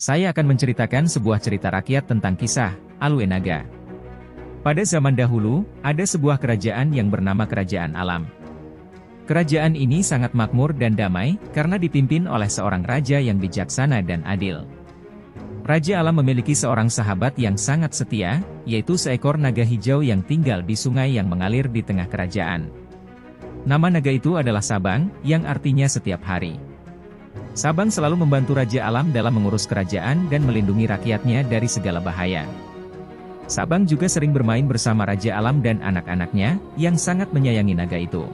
Saya akan menceritakan sebuah cerita rakyat tentang kisah Alwe Naga. Pada zaman dahulu, ada sebuah kerajaan yang bernama Kerajaan Alam. Kerajaan ini sangat makmur dan damai, karena dipimpin oleh seorang raja yang bijaksana dan adil. Raja Alam memiliki seorang sahabat yang sangat setia, yaitu seekor naga hijau yang tinggal di sungai yang mengalir di tengah kerajaan. Nama naga itu adalah Sabang, yang artinya setiap hari. Sabang selalu membantu Raja Alam dalam mengurus kerajaan dan melindungi rakyatnya dari segala bahaya. Sabang juga sering bermain bersama Raja Alam dan anak-anaknya, yang sangat menyayangi naga itu.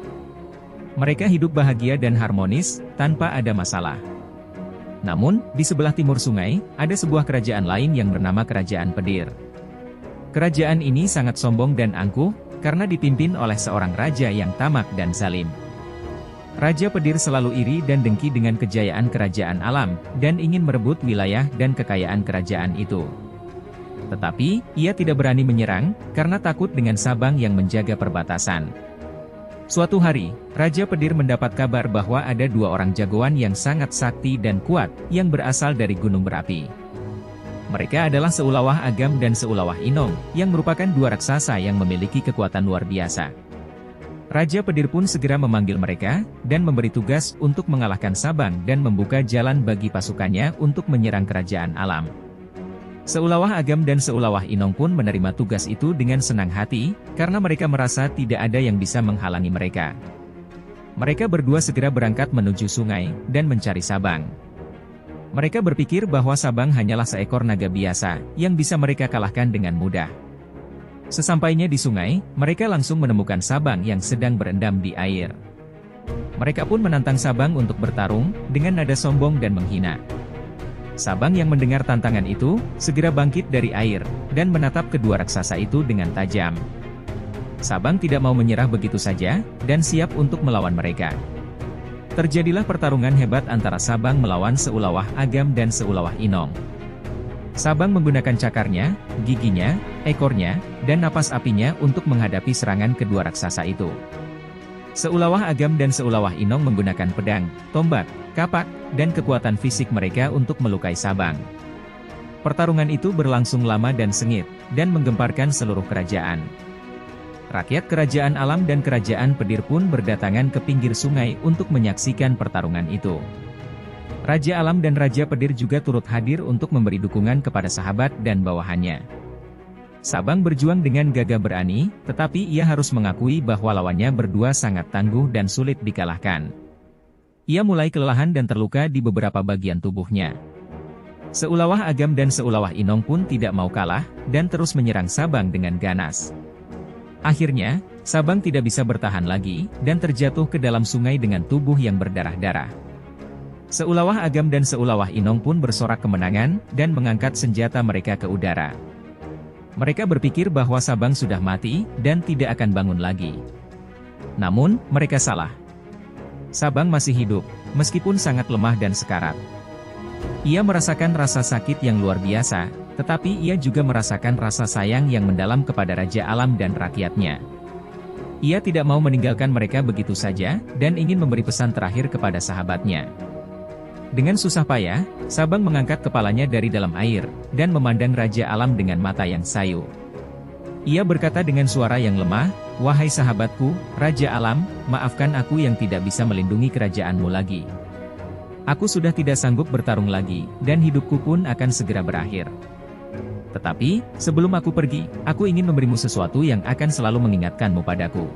Mereka hidup bahagia dan harmonis, tanpa ada masalah. Namun, di sebelah timur sungai, ada sebuah kerajaan lain yang bernama Kerajaan Pedir. Kerajaan ini sangat sombong dan angkuh, karena dipimpin oleh seorang raja yang tamak dan zalim. Raja Pedir selalu iri dan dengki dengan kejayaan Kerajaan Alam, dan ingin merebut wilayah dan kekayaan kerajaan itu. Tetapi, ia tidak berani menyerang, karena takut dengan Sabang yang menjaga perbatasan. Suatu hari, Raja Pedir mendapat kabar bahwa ada dua orang jagoan yang sangat sakti dan kuat, yang berasal dari gunung berapi. Mereka adalah Seulawah Agam dan Seulawah Inong, yang merupakan dua raksasa yang memiliki kekuatan luar biasa. Raja Pedir pun segera memanggil mereka, dan memberi tugas untuk mengalahkan Sabang dan membuka jalan bagi pasukannya untuk menyerang Kerajaan Alam. Seulawah Agam dan Seulawah Inong pun menerima tugas itu dengan senang hati, karena mereka merasa tidak ada yang bisa menghalangi mereka. Mereka berdua segera berangkat menuju sungai, dan mencari Sabang. Mereka berpikir bahwa Sabang hanyalah seekor naga biasa, yang bisa mereka kalahkan dengan mudah. Sesampainya di sungai, mereka langsung menemukan Sabang yang sedang berendam di air. Mereka pun menantang Sabang untuk bertarung, dengan nada sombong dan menghina. Sabang yang mendengar tantangan itu, segera bangkit dari air, dan menatap kedua raksasa itu dengan tajam. Sabang tidak mau menyerah begitu saja, dan siap untuk melawan mereka. Terjadilah pertarungan hebat antara Sabang melawan Seulawah Agam dan Seulawah Inong. Sabang menggunakan cakarnya, giginya, ekornya, dan napas apinya untuk menghadapi serangan kedua raksasa itu. Seulawah Agam dan Seulawah Inong menggunakan pedang, tombak, kapak, dan kekuatan fisik mereka untuk melukai Sabang. Pertarungan itu berlangsung lama dan sengit, dan menggemparkan seluruh kerajaan. Rakyat Kerajaan Alam dan Kerajaan Pedir pun berdatangan ke pinggir sungai untuk menyaksikan pertarungan itu. Raja Alam dan Raja Pedir juga turut hadir untuk memberi dukungan kepada sahabat dan bawahannya. Sabang berjuang dengan gagah berani, tetapi ia harus mengakui bahwa lawannya berdua sangat tangguh dan sulit dikalahkan. Ia mulai kelelahan dan terluka di beberapa bagian tubuhnya. Seulawah Agam dan Seulawah Inong pun tidak mau kalah, dan terus menyerang Sabang dengan ganas. Akhirnya, Sabang tidak bisa bertahan lagi, dan terjatuh ke dalam sungai dengan tubuh yang berdarah-darah. Seulawah Agam dan Seulawah Inong pun bersorak kemenangan, dan mengangkat senjata mereka ke udara. Mereka berpikir bahwa Sabang sudah mati, dan tidak akan bangun lagi. Namun, mereka salah. Sabang masih hidup, meskipun sangat lemah dan sekarat. Ia merasakan rasa sakit yang luar biasa, tetapi ia juga merasakan rasa sayang yang mendalam kepada Raja Alam dan rakyatnya. Ia tidak mau meninggalkan mereka begitu saja, dan ingin memberi pesan terakhir kepada sahabatnya. Dengan susah payah, Sabang mengangkat kepalanya dari dalam air, dan memandang Raja Alam dengan mata yang sayu. Ia berkata dengan suara yang lemah, "Wahai sahabatku, Raja Alam, maafkan aku yang tidak bisa melindungi kerajaanmu lagi. Aku sudah tidak sanggup bertarung lagi, dan hidupku pun akan segera berakhir. Tetapi, sebelum aku pergi, aku ingin memberimu sesuatu yang akan selalu mengingatkanmu padaku.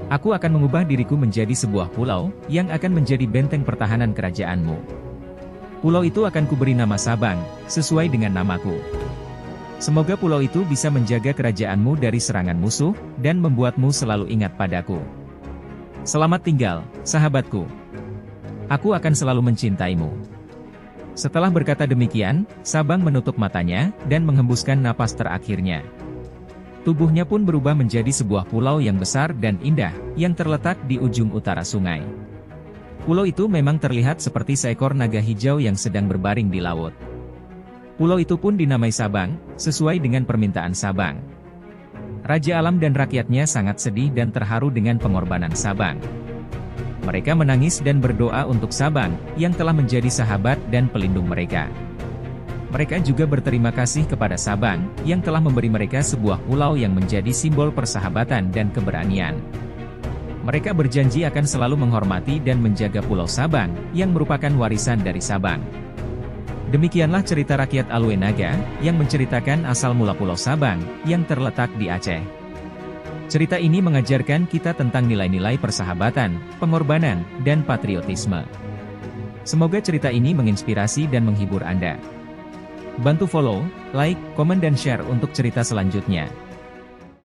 Aku akan mengubah diriku menjadi sebuah pulau, yang akan menjadi benteng pertahanan kerajaanmu. Pulau itu akan kuberi nama Sabang, sesuai dengan namaku. Semoga pulau itu bisa menjaga kerajaanmu dari serangan musuh, dan membuatmu selalu ingat padaku. Selamat tinggal, sahabatku. Aku akan selalu mencintaimu." Setelah berkata demikian, Sabang menutup matanya, dan menghembuskan napas terakhirnya. Tubuhnya pun berubah menjadi sebuah pulau yang besar dan indah, yang terletak di ujung utara sungai. Pulau itu memang terlihat seperti seekor naga hijau yang sedang berbaring di laut. Pulau itu pun dinamai Sabang, sesuai dengan permintaan Sabang. Raja Alam dan rakyatnya sangat sedih dan terharu dengan pengorbanan Sabang. Mereka menangis dan berdoa untuk Sabang, yang telah menjadi sahabat dan pelindung mereka. Mereka juga berterima kasih kepada Sabang, yang telah memberi mereka sebuah pulau yang menjadi simbol persahabatan dan keberanian. Mereka berjanji akan selalu menghormati dan menjaga Pulau Sabang, yang merupakan warisan dari Sabang. Demikianlah cerita rakyat Alue Naga, yang menceritakan asal mula Pulau Sabang, yang terletak di Aceh. Cerita ini mengajarkan kita tentang nilai-nilai persahabatan, pengorbanan, dan patriotisme. Semoga cerita ini menginspirasi dan menghibur Anda. Bantu follow, like, komen dan share untuk cerita selanjutnya.